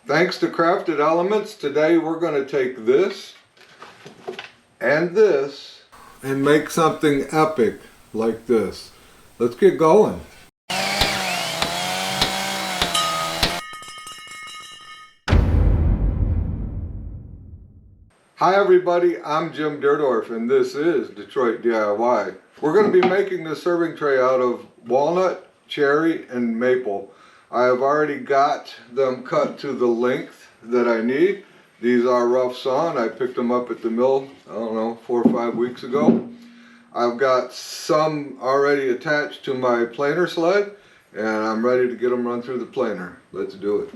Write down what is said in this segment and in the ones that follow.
Thanks to Crafted Elements, today we're going to take this and this and make something epic like this. Let's get going. Hi everybody, I'm Jim Dierdorf and this is Detroit DIY. We're going to be making this serving tray out of walnut, cherry, and maple. I have already got them cut to the length that I need. These are rough sawn. I picked them up at the mill, I don't know, 4 or 5 weeks ago. I've got some already attached to my planer sled and I'm ready to get them run through the planer. Let's do it.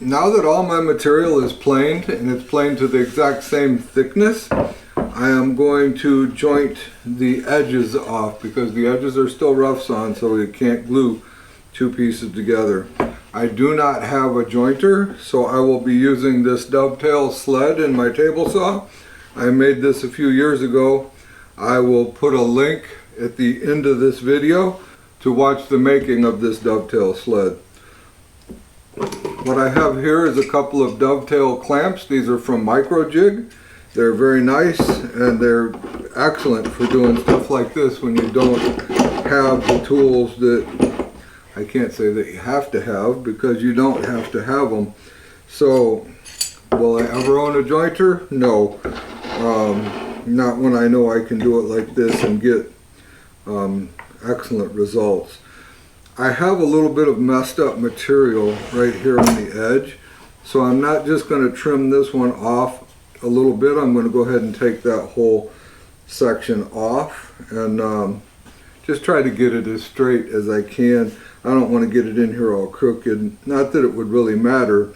Now that all my material is planed and it's planed to the exact same thickness, I am going to joint the edges off because the edges are still rough sawn, so you can't glue two pieces together. I do not have a jointer, so I will be using this dovetail sled in my table saw. I made this a few years ago. I will put a link at the end of this video to watch the making of this dovetail sled. What I have here is a couple of dovetail clamps. These are from Microjig. They're very nice and they're excellent for doing stuff like this when you don't have the tools that I can't say that you have to have, because you don't have to have them. So will I ever own a jointer? No. Not when I know I can do it like this and get excellent results. I have a little bit of messed up material right here on the edge, so I'm not just going to trim this one off a little bit. I'm going to go ahead and take that whole section off and just try to get it as straight as I can. I don't want to get it in here all crooked. Not that it would really matter,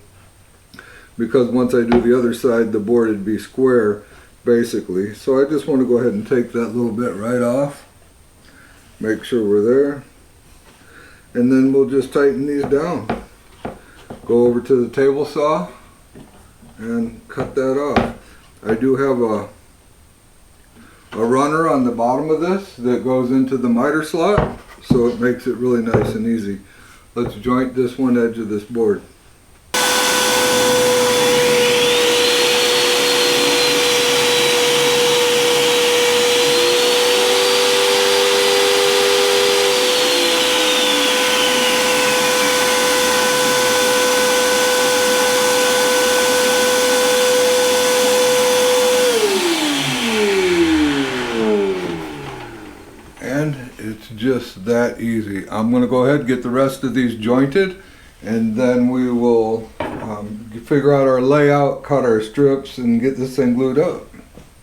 because once I do the other side, the board would be square basically. So I just want to go ahead and take that little bit right off, make sure we're there. And then we'll just tighten these down. Go over to the table saw and cut that off. I do have a runner on the bottom of this that goes into the miter slot, so it makes it really nice and easy. Let's joint this one edge of this board. It's just that easy. I'm going to go ahead and get the rest of these jointed, and then we will figure out our layout, cut our strips, and get this thing glued up.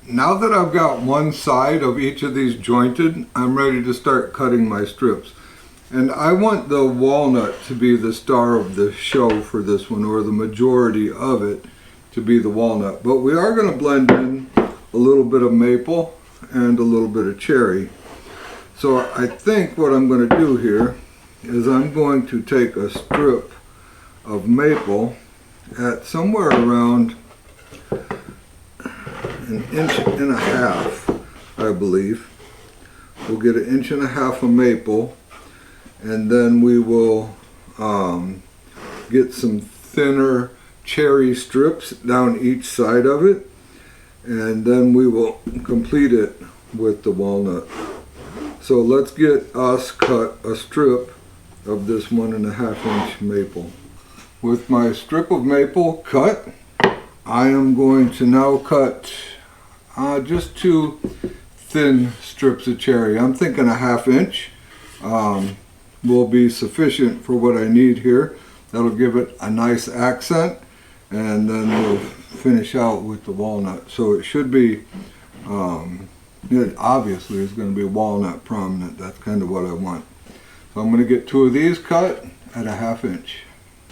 Now that I've got one side of each of these jointed, I'm ready to start cutting my strips. And I want the walnut to be the star of the show for this one, or the majority of it to be the walnut. But we are going to blend in a little bit of maple and a little bit of cherry. So I think what I'm going to do here is I'm going to take a strip of maple at somewhere around 1.5 inches, I believe. We'll get 1.5 inches of maple, and then we will get some thinner cherry strips down each side of it, and then we will complete it with the walnut. So let's get us cut a strip of this 1.5 inch maple. With my strip of maple cut, I am going to now cut just 2 thin strips of cherry. I'm thinking 1/2 inch will be sufficient for what I need here. That'll give it a nice accent, and then we'll finish out with the walnut. So it should be it obviously is going to be walnut prominent. That's kind of what I want. So I'm going to get 2 of these cut at 1/2 inch.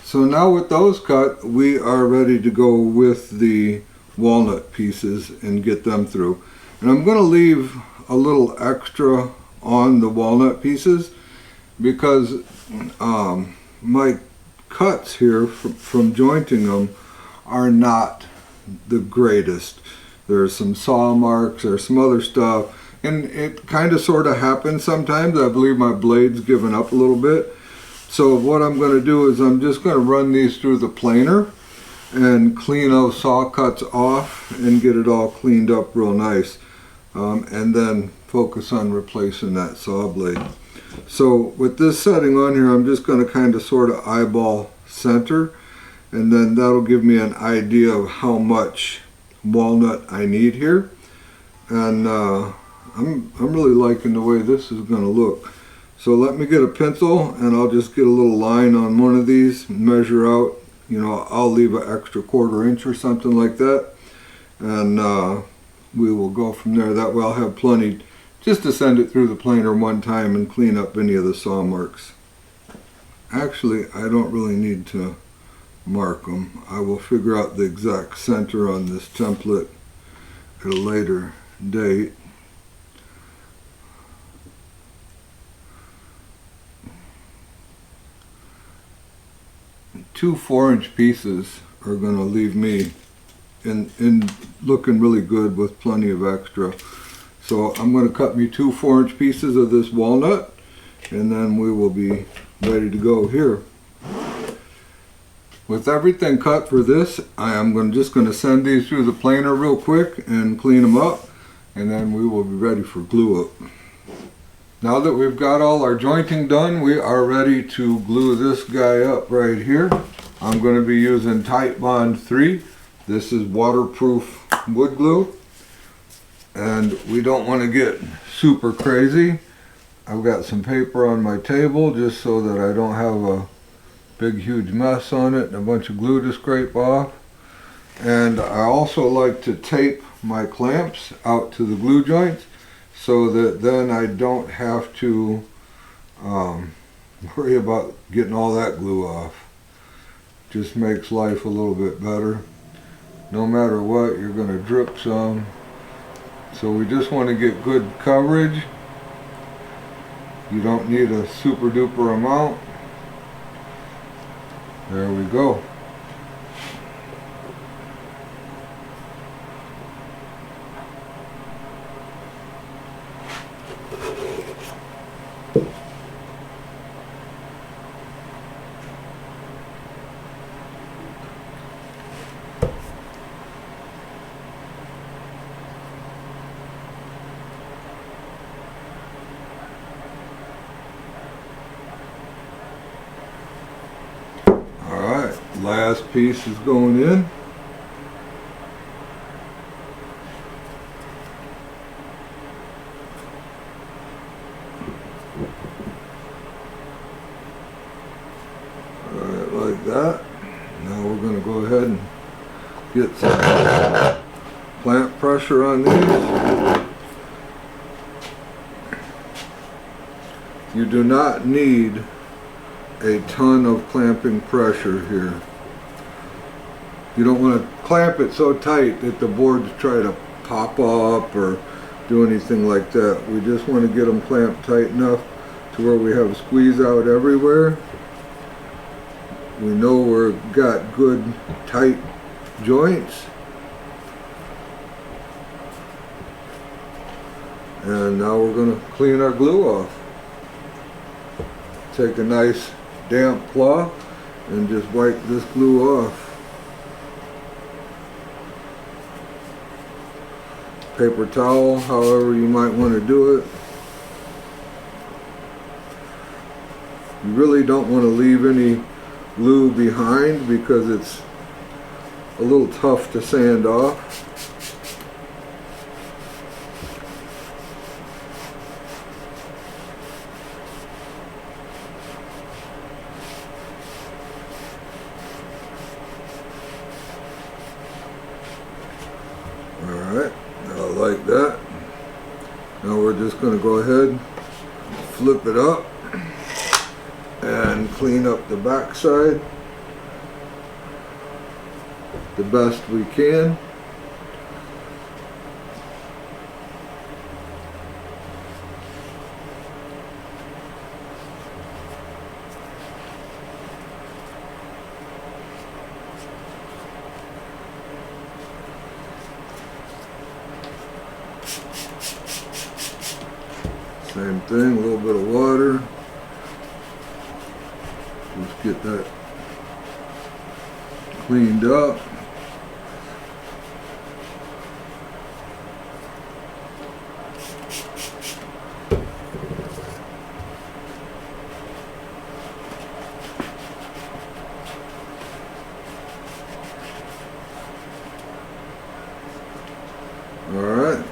So now with those cut, we are ready to go with the walnut pieces and get them through. And I'm going to leave a little extra on the walnut pieces because my cuts here from jointing them are not the greatest. There's some saw marks, there's some other stuff, and it kind of sort of happens sometimes. I believe my blade's given up a little bit. So what I'm going to do is I'm just going to run these through the planer and clean those saw cuts off and get it all cleaned up real nice, and then focus on replacing that saw blade. So with this setting on here, I'm just going to kind of sort of eyeball center, and then that'll give me an idea of how much walnut I need here. And I'm really liking the way this is going to look. So let me get a pencil and I'll just get a little line on one of these, measure out, you know, I'll leave an extra 1/4 inch or something like that, and we will go from there. That way I'll have plenty just to send it through the planer one time and clean up any of the saw marks. Actually, I don't really need to mark them. I will figure out the exact center on this template at a later date. Two 4-inch pieces are going to leave me in looking really good with plenty of extra. So I'm going to cut me 2 4-inch pieces of this walnut, and then we will be ready to go here. With everything cut for this, I am just going to send these through the planer real quick and clean them up, and then we will be ready for glue up. Now that we've got all our jointing done, we are ready to glue this guy up right here. I'm going to be using Titebond 3. This is waterproof wood glue, and we don't want to get super crazy. I've got some paper on my table just so that I don't have a big huge mess on it and a bunch of glue to scrape off. And I also like to tape my clamps out to the glue joints, so that then I don't have to worry about getting all that glue off. Just makes life a little bit better. No matter what, you're going to drip some. So we just want to get good coverage. You don't need a super duper amount. There we go. Last piece is going in. Alright, like that. Now we're going to go ahead and get some clamp pressure on these. You do not need a ton of clamping pressure here. You don't want to clamp it so tight that the boards try to pop up or do anything like that. We just want to get them clamped tight enough to where we have a squeeze out everywhere. We know we've got good tight joints. And now we're going to clean our glue off. Take a nice damp cloth and just wipe this glue off. Paper towel, however you might want to do it. You really don't want to leave any glue behind because it's a little tough to sand off. Alright, like that. Now we're just going to go ahead, flip it up, and clean up the back side the best we can. Same thing, a little bit of water. Just get that cleaned up. Alright.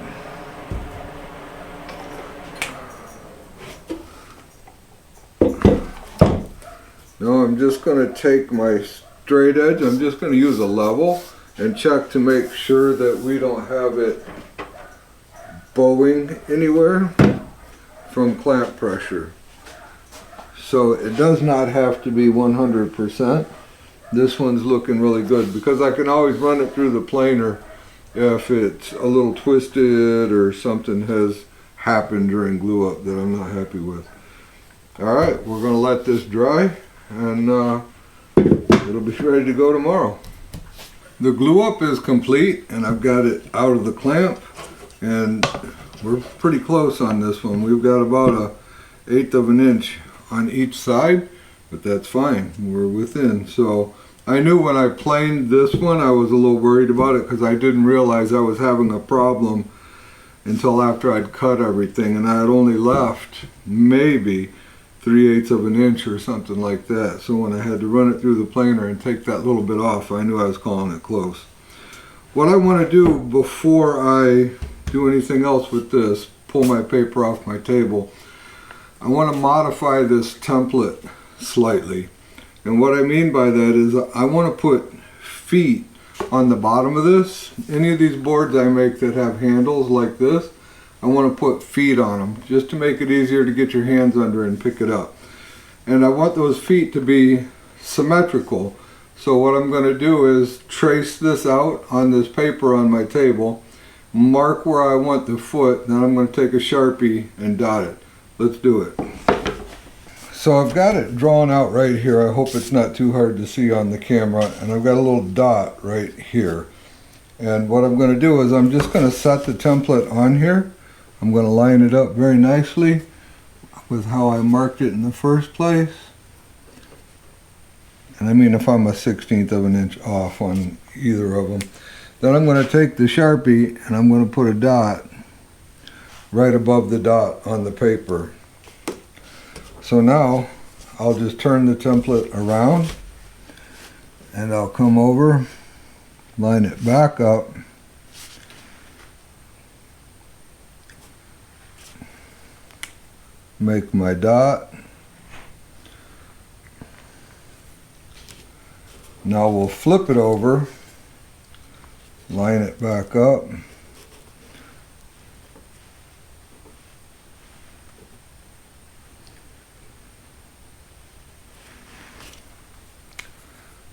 Now I'm just going to take my straight edge, I'm just going to use a level and check to make sure that we don't have it bowing anywhere from clamp pressure. So it does not have to be 100%. This one's looking really good because I can always run it through the planer if it's a little twisted or something has happened during glue up that I'm not happy with. Alright, we're going to let this dry and it'll be ready to go tomorrow. The glue up is complete and I've got it out of the clamp and we're pretty close on this one. We've got about 1/8 of an inch on each side, but that's fine, we're within. So I knew when I planed this one I was a little worried about it because I didn't realize I was having a problem until after I'd cut everything, and I had only left maybe 3/8 of an inch or something like that. So when I had to run it through the planer and take that little bit off, I knew I was calling it close. What I want to do before I do anything else with this, pull my paper off my table, I want to modify this template slightly. And what I mean by that is I want to put feet on the bottom of this. Any of these boards I make that have handles like this, I want to put feet on them just to make it easier to get your hands under and pick it up. And I want those feet to be symmetrical. So what I'm going to do is trace this out on this paper on my table, mark where I want the foot, then I'm going to take a Sharpie and dot it. Let's do it. So I've got it drawn out right here. I hope it's not too hard to see on the camera. And I've got a little dot right here. And what I'm going to do is I'm just going to set the template on here. I'm going to line it up very nicely with how I marked it in the first place. And I mean if I'm 1/16 of an inch off on either of them. Then I'm going to take the Sharpie and I'm going to put a dot right above the dot on the paper. So now I'll just turn the template around and I'll come over, line it back up, make my dot. Now we'll flip it over, line it back up,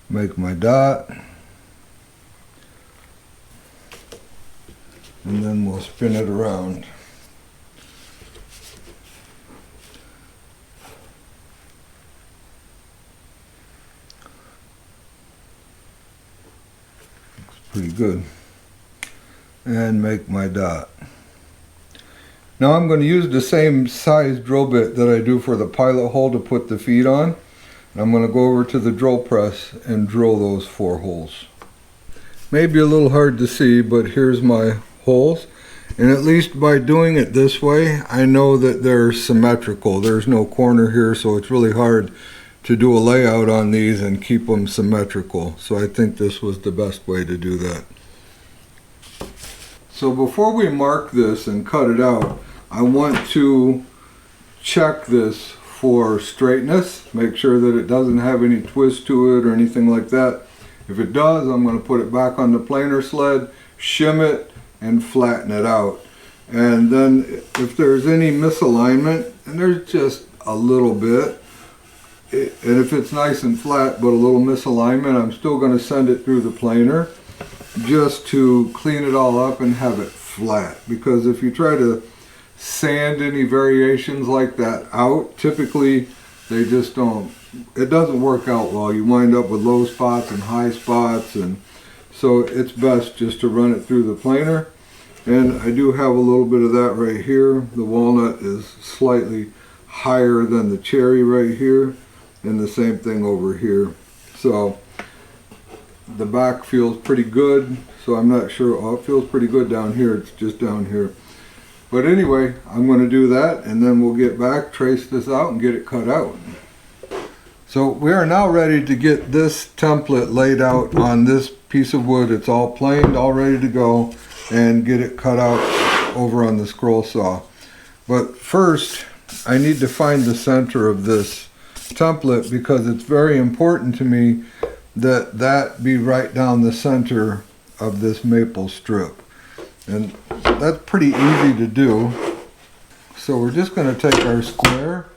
make my dot, and then we'll spin it around. Looks pretty good. And make my dot. Now I'm going to use the same size drill bit that I do for the pilot hole to put the feet on. I'm going to go over to the drill press and drill those 4 holes. Maybe a little hard to see, but here's my holes. And at least by doing it this way, I know that they're symmetrical. There's no corner here, so it's really hard to do a layout on these and keep them symmetrical. So I think this was the best way to do that. So before we mark this and cut it out, I want to check this for straightness, make sure that it doesn't have any twist to it or anything like that. If it does, I'm going to put it back on the planer sled, shim it, and flatten it out. And then if there's any misalignment, and there's just a little bit, and if it's nice and flat but a little misalignment, I'm still going to send it through the planer just to clean it all up and have it flat. Because if you try to sand any variations like that out, typically they just don't, it doesn't work out well. You wind up with low spots and high spots, and so it's best just to run it through the planer And I do have a little bit of that right here. The walnut is slightly higher than the cherry right here, and the same thing over here. So the back feels pretty good, so I'm not sure. Oh, it feels pretty good down here. It's just down here. But anyway, I'm going to do that, and then we'll get back, trace this out, and get it cut out. So we are now ready to get this template laid out on this piece of wood. It's all planed, all ready to go, and get it cut out over on the scroll saw. But first, I need to find the center of this template, because it's very important to me that that be right down the center of this maple strip. And that's pretty easy to do. So we're just going to take our square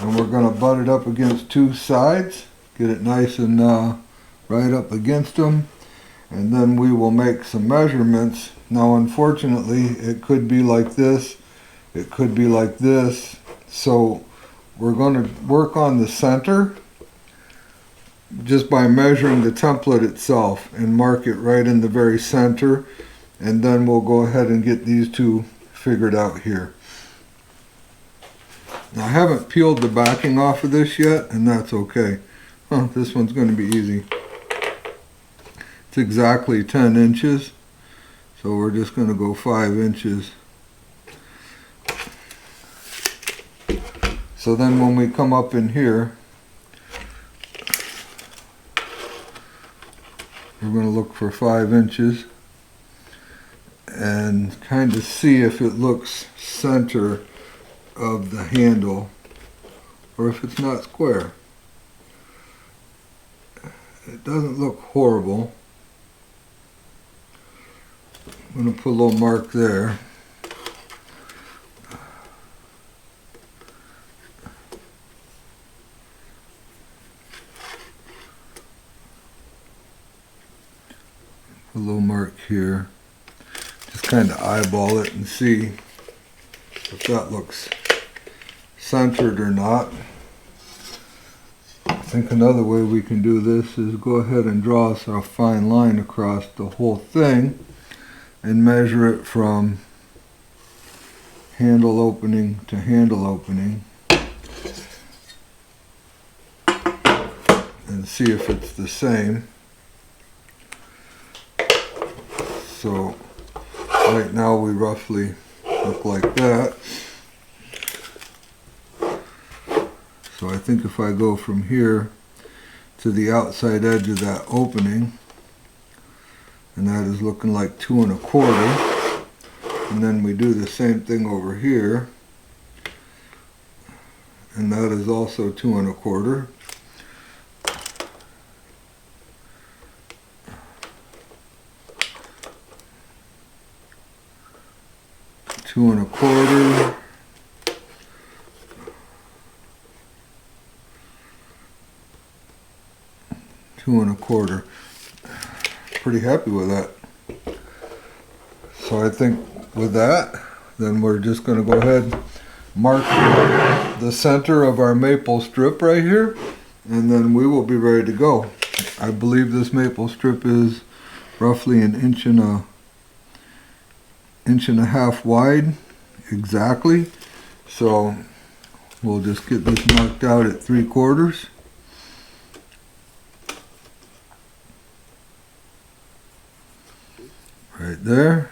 and we're going to butt it up against two sides, get it nice and right up against them, and then we will make some measurements. Now unfortunately it could be like this, it could be like this, so we're going to work on the center just by measuring the template itself and mark it right in the very center, and then we'll go ahead and get these two figured out here. Now, I haven't peeled the backing off of this yet, and that's okay. This one's going to be easy. It's exactly 10 inches, so we're just going to go 5 inches. So then when we come up in here, we're going to look for 5 inches and kind of see if it looks center of the handle or if it's not square. It doesn't look horrible. I'm going to put a little mark there. A little mark here. Just kind of eyeball it and see if that looks centered or not. I think another way we can do this is go ahead and draw us a fine line across the whole thing and measure it from handle opening to handle opening and see if it's the same. So right now we roughly look like that. So I think if I go from here to the outside edge of that opening, and that is looking like 2 1/4, and then we do the same thing over here, and that is also 2 1/4. Two 1/4, two 1/4. Pretty happy with that. So I think with that, then we're just going to go ahead and mark the center of our maple strip right here, and then we will be ready to go. I believe this maple strip is roughly an inch and a half wide exactly, so we'll just get this marked out at 3/4. Right there.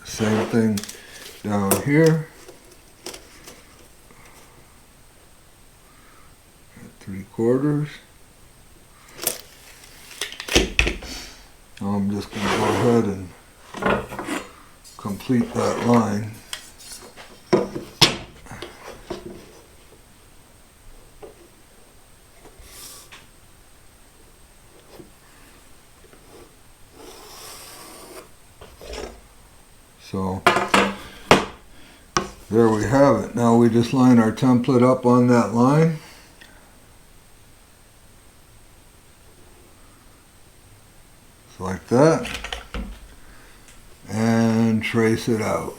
Same thing down here at 3/4. I'm just going to go ahead and complete that line. So there we have it. Now we just line our template up on that line. Like that, and trace it out.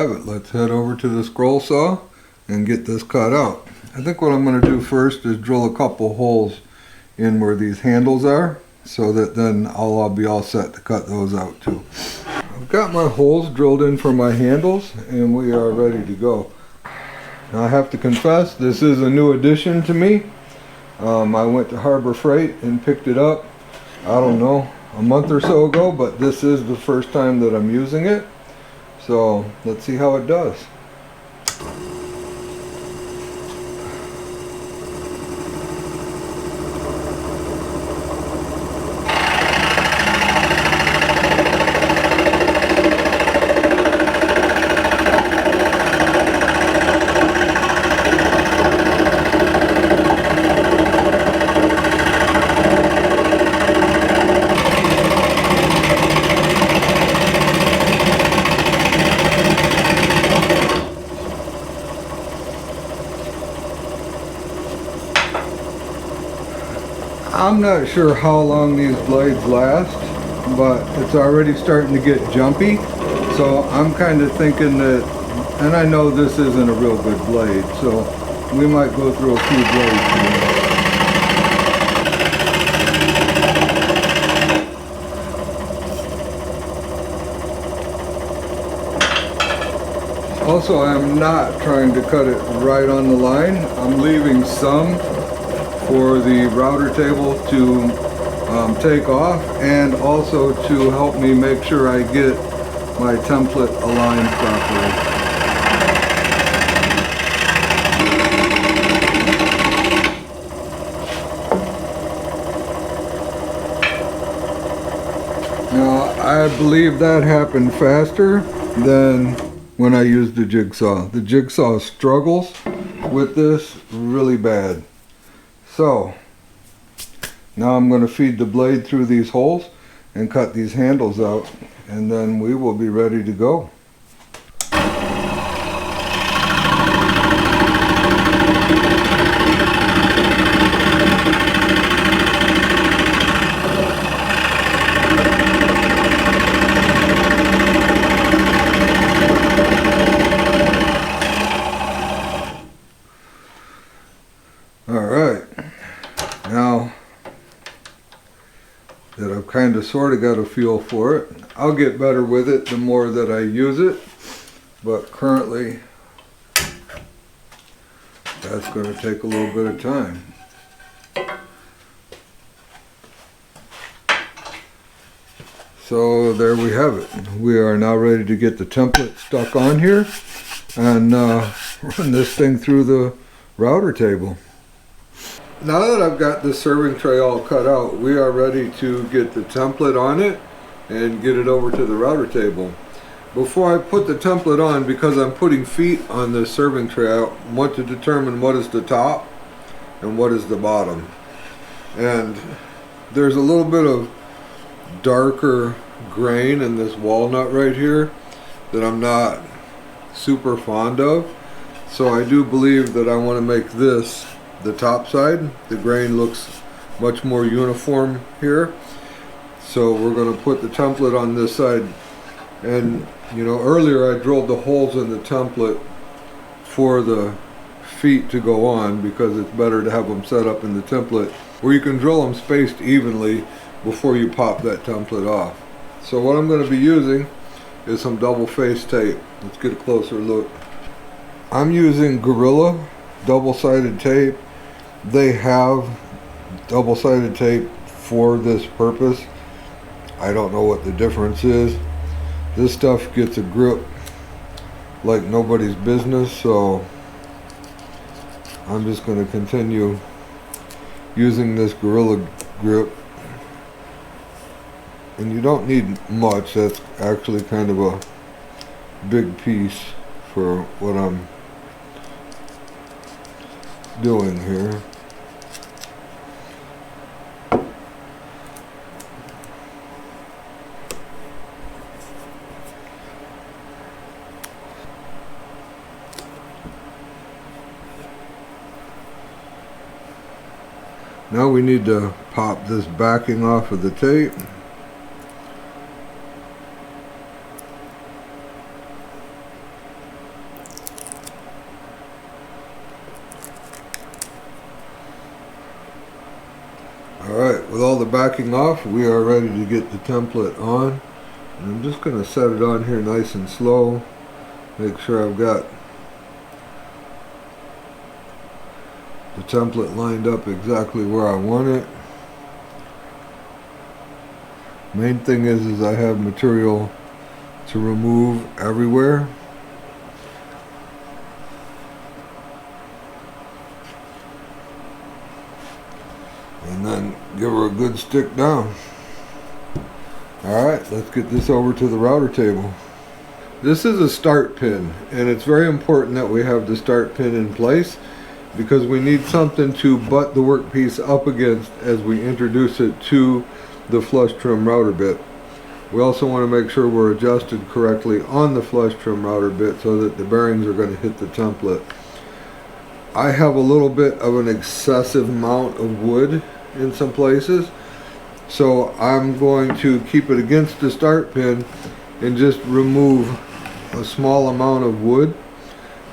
have it. Let's head over to the scroll saw and get this cut out. I think what I'm going to do first is drill a couple holes in where these handles are, so that then I'll be all set to cut those out too. I've got my holes drilled in for my handles and we are ready to go. Now I have to confess, this is a new addition to me. I went to Harbor Freight and picked it up, I don't know, a month or so ago, but this is the first time that I'm using it. So let's see how it does. I'm not sure how long these blades last, but it's already starting to get jumpy, so I'm kind of thinking that, and I know this isn't a real good blade, so we might go through a few blades here. Also, I'm not trying to cut it right on the line. I'm leaving some for the router table to take off, and also to help me make sure I get my template aligned properly. Now, I believe that happened faster than when I used the jigsaw. The jigsaw struggles with this really bad. So, now I'm going to feed the blade through these holes and cut these handles out, and then we will be ready to go. Alright, now that I've kind of sort of got a feel for it, I'll get better with it the more that I use it, but currently that's going to take a little bit of time. So there we have it. We are now ready to get the template stuck on here and run this thing through the router table. Now that I've got the serving tray all cut out, we are ready to get the template on it and get it over to the router table. Before I put the template on, because I'm putting feet on the serving tray, I want to determine what is the top and what is the bottom. And there's a little bit of darker grain in this walnut right here that I'm not super fond of. So I do believe that I want to make this the top side. The grain looks much more uniform here, so we're going to put the template on this side. And you know, earlier I drilled the holes in the template for the feet to go on, because it's better to have them set up in the template where you can drill them spaced evenly before you pop that template off. So what I'm going to be using is some double face tape. Let's get a closer look. I'm using Gorilla double-sided tape. They have double-sided tape for this purpose. I don't know what the difference is. This stuff gets a grip like nobody's business, so I'm just going to continue using this Gorilla grip. And you don't need much. That's actually kind of a big piece for what I'm doing here. Now we need to pop this backing off of the tape. backing off, we are ready to get the template on. And I'm just going to set it on here nice and slow. Make sure I've got the template lined up exactly where I want it. Main thing is I have material to remove everywhere. And then give her a good stick down. Alright, let's get this over to the router table. This is a start pin, and it's very important that we have the start pin in place because we need something to butt the workpiece up against as we introduce it to the flush trim router bit. We also want to make sure we're adjusted correctly on the flush trim router bit so that the bearings are going to hit the template. I have a little bit of an excessive amount of wood in some places, so I'm going to keep it against the start pin and just remove a small amount of wood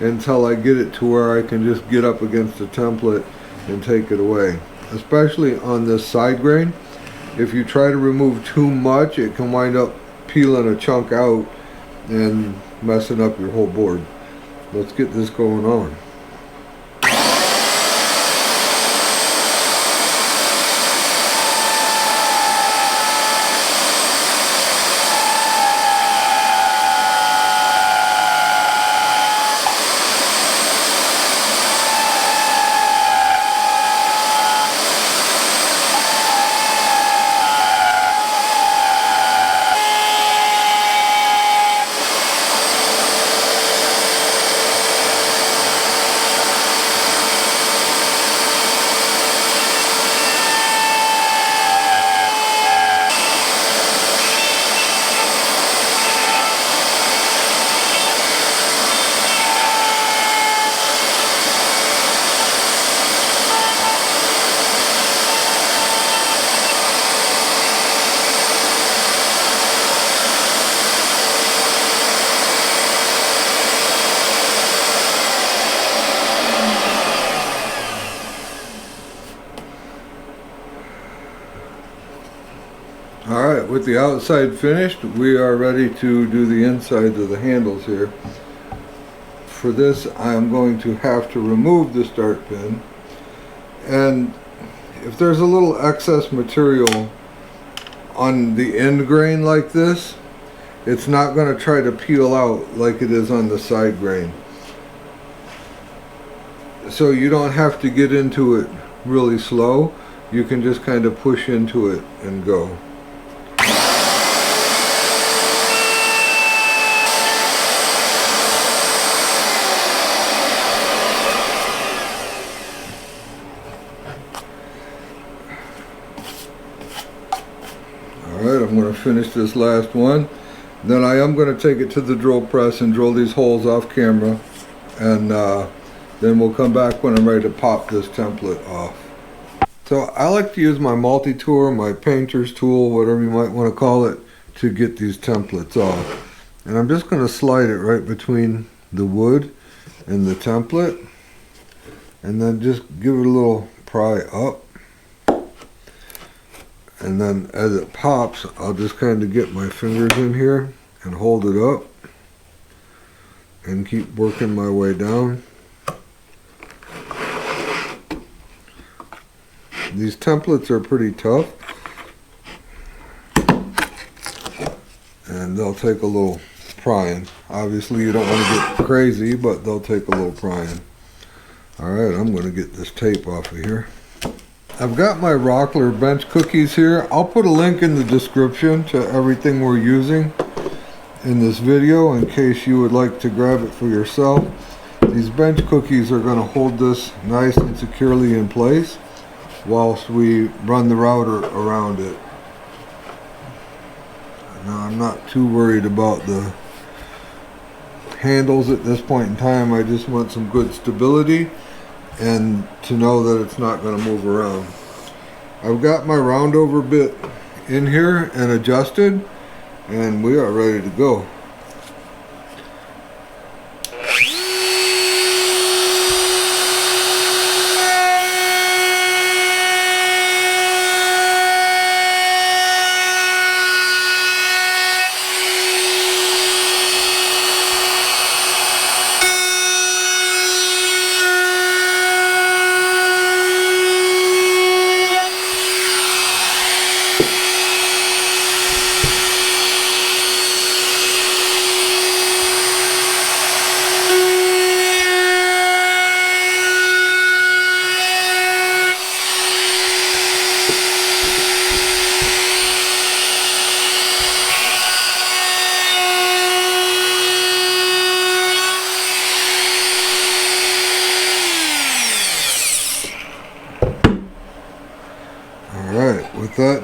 until I get it to where I can just get up against the template and take it away. Especially on this side grain, if you try to remove too much, it can wind up peeling a chunk out and messing up your whole board. Let's get this going on. Alright, with the outside finished, we are ready to do the insides of the handles here. For this, I am going to have to remove the start pin, and if there's a little excess material on the end grain like this, it's not going to try to peel out like it is on the side grain. So you don't have to get into it really slow. You can just kind of push into it and go. Alright, I'm going to finish this last one. Then I am going to take it to the drill press and drill these holes off camera. And then we'll come back when I'm ready to pop this template off. So I like to use my multi-tool, my painter's tool, whatever you might want to call it, to get these templates off. And I'm just going to slide it right between the wood and the template. And then just give it a little pry up. And then as it pops, I'll just kind of get my fingers in here and hold it up and keep working my way down. These templates are pretty tough and they'll take a little prying. Obviously you don't want to get crazy, but they'll take a little prying. Alright, I'm going to get this tape off of here. I've got my Rockler bench cookies here. I'll put a link in the description to everything we're using in this video in case you would like to grab it for yourself. These bench cookies are going to hold this nice and securely in place whilst we run the router around it. Now I'm not too worried about the handles at this point in time. I just want some good stability and to know that it's not going to move around. I've got my roundover bit in here and adjusted, and we are ready to go.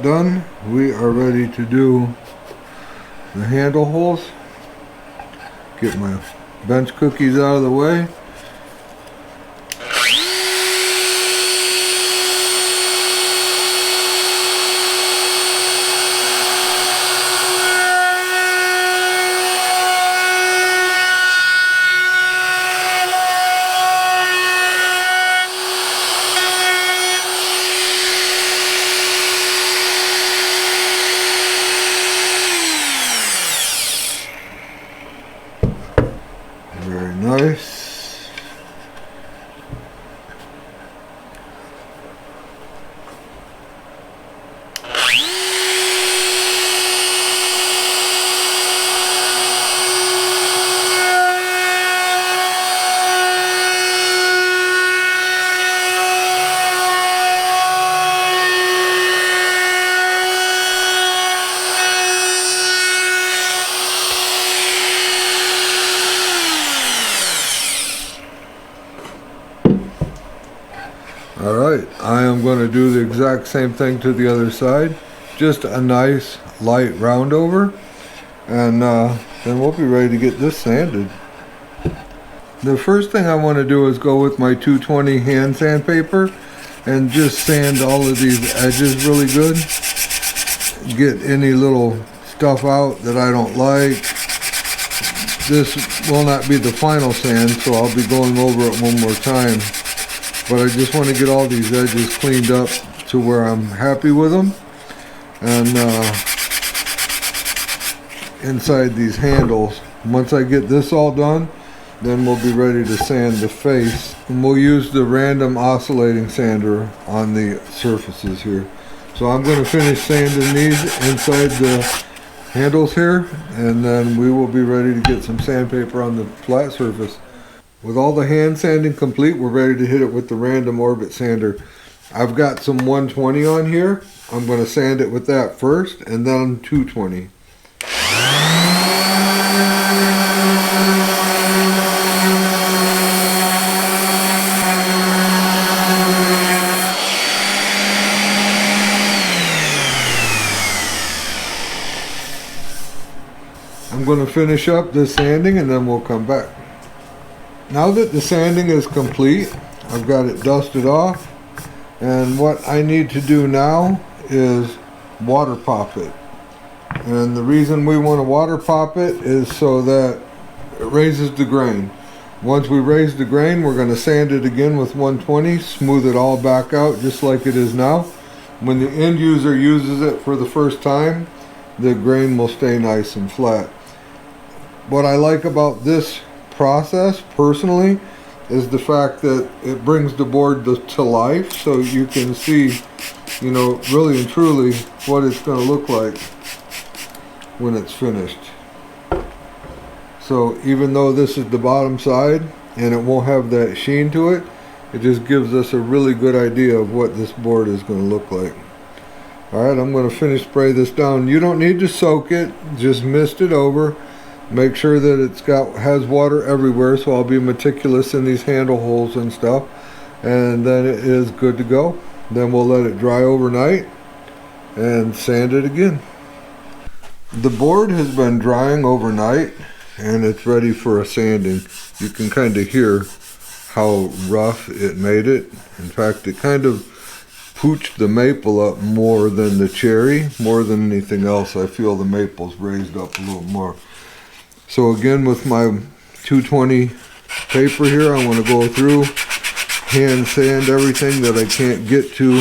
done, we are ready to do the handle holes. Get my bench cookies out of the way. Very nice. Alright, I am going to do the exact same thing to the other side. Just a nice light round over. And then we'll be ready to get this sanded. The first thing I want to do is go with my 220 hand sandpaper and just sand all of these edges really good. Get any little stuff out that I don't like. This will not be the final sand, so I'll be going over it one more time. But I just want to get all these edges cleaned up to where I'm happy with them. And inside these handles, once I get this all done, then we'll be ready to sand the face. And we'll use the random oscillating sander on the surfaces here. So I'm going to finish sanding these inside the handles here, and then we will be ready to get some sandpaper on the flat surface. With all the hand sanding complete, we're ready to hit it with the Random Orbit sander. I've got some 120 on here. I'm going to sand it with that first, and then 220. I'm going to finish up this sanding and then we'll come back. Now that the sanding is complete, I've got it dusted off, and what I need to do now is water pop it. And the reason we want to water pop it is so that it raises the grain. Once we raise the grain, we're going to sand it again with 120, smooth it all back out just like it is now. When the end user uses it for the first time, the grain will stay nice and flat. What I like about this process personally is the fact that it brings the board to life, so you can see, you know, really and truly what it's going to look like when it's finished. So even though this is the bottom side and it won't have that sheen to it, it just gives us a really good idea of what this board is going to look like. Alright, I'm going to finish spray this down. You don't need to soak it, just mist it over. Make sure that has water everywhere, so I'll be meticulous in these handle holes and stuff, and then it is good to go. Then we'll let it dry overnight and sand it again. The board has been drying overnight and it's ready for a sanding. You can kind of hear how rough it made it. In fact, it kind of pooched the maple up more than the cherry. More than anything else, I feel the maple's raised up a little more. So again, with my 220 paper here, I want to go through, hand sand everything that I can't get to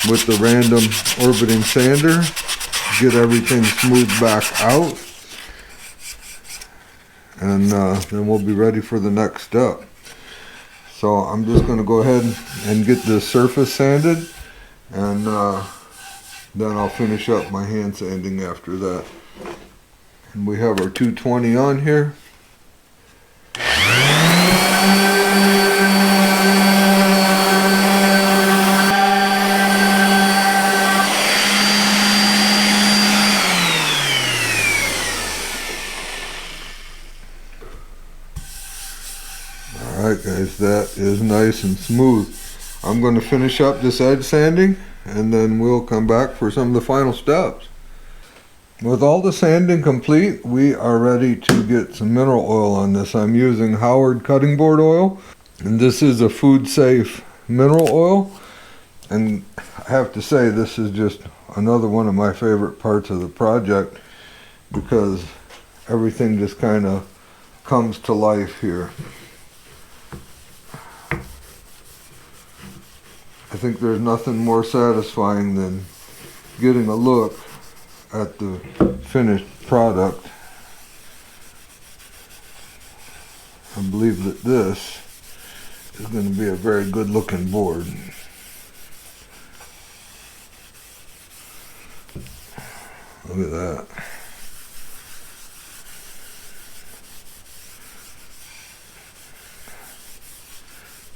with the random orbiting sander, get everything smoothed back out, and then we'll be ready for the next step. So I'm just going to go ahead and get the surface sanded, and then I'll finish up my hand sanding after that. And we have our 220 on here. Alright guys, that is nice and smooth. I'm going to finish up this edge sanding and then we'll come back for some of the final steps. With all the sanding complete, we are ready to get some mineral oil on this. I'm using Howard cutting board oil, and this is a food safe mineral oil. And I have to say, this is just another one of my favorite parts of the project, because everything just kind of comes to life here. I think there's nothing more satisfying than getting a look at the finished product. I believe that this is going to be a very good looking board. Look at that.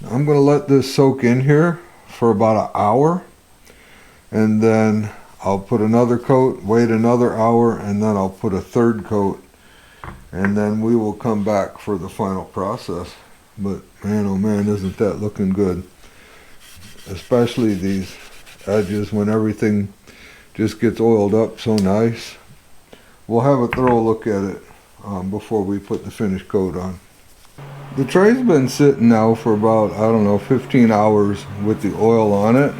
Now I'm going to let this soak in here for about an hour, and then I'll put another coat, wait another hour, and then I'll put a third coat, and then we will come back for the final process. But man, oh man, isn't that looking good. Especially these edges, when everything just gets oiled up so nice. We'll have a thorough look at it before we put the finished coat on. The tray's been sitting now for about, I don't know, 15 hours with the oil on it,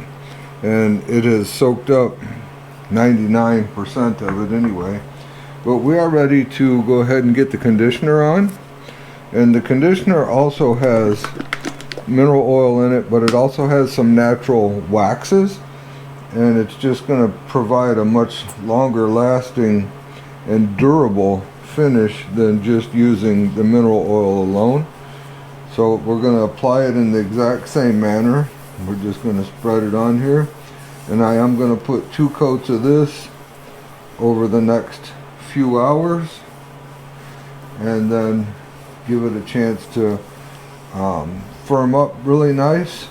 and it has soaked up 99% of it anyway. But we are ready to go ahead and get the conditioner on. And the conditioner also has mineral oil in it, but it also has some natural waxes, and it's just going to provide a much longer lasting and durable finish than just using the mineral oil alone. So we're going to apply it in the exact same manner. We're just going to spread it on here, and I am going to put 2 coats of this over the next few hours, and then give it a chance to firm up really nice,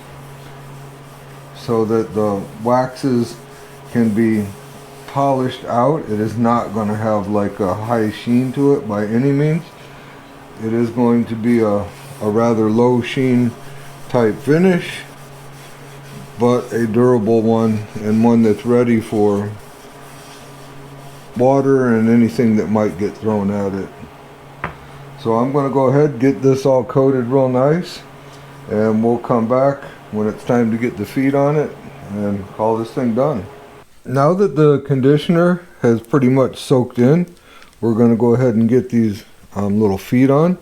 so that the waxes can be polished out. It is not going to have like a high sheen to it by any means. It is going to be a rather low sheen type finish, but a durable one, and one that's ready for water and anything that might get thrown at it. So I'm going to go ahead and get this all coated real nice, and we'll come back when it's time to get the feet on it and call this thing done. Now that the conditioner has pretty much soaked in, we're going to go ahead and get these little feet on.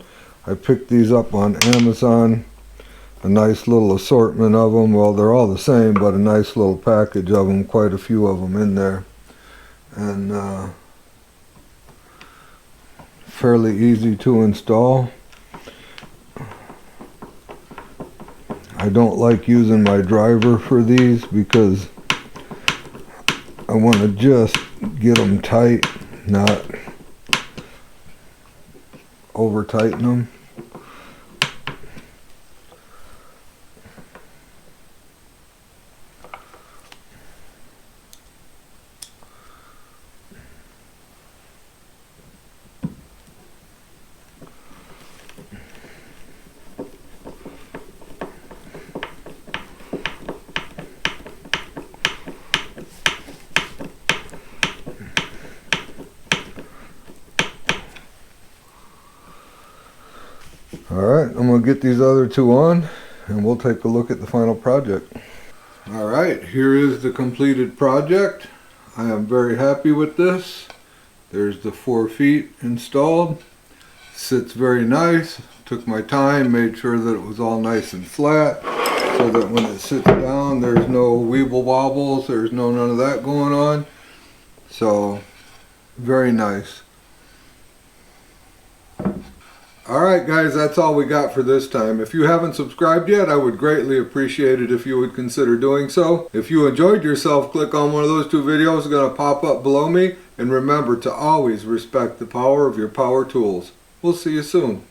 I picked these up on Amazon, a nice little assortment of them. Well, they're all the same, but a nice little package of them, quite a few of them in there. And fairly easy to install. I don't like using my driver for these because I want to just get them tight, not over tighten them. Alright, I'm going to get these other 2 on, and we'll take a look at the final project. Alright, here is the completed project. I am very happy with this. There's the 4 feet installed. Sits very nice. Took my time, made sure that it was all nice and flat, so that when it sits down there's no weeble wobbles, there's none of that going on. So, very nice. Alright guys, that's all we got for this time. If you haven't subscribed yet, I would greatly appreciate it if you would consider doing so. If you enjoyed yourself, click on one of those 2 videos that are going to pop up below me. And remember to always respect the power of your power tools. We'll see you soon.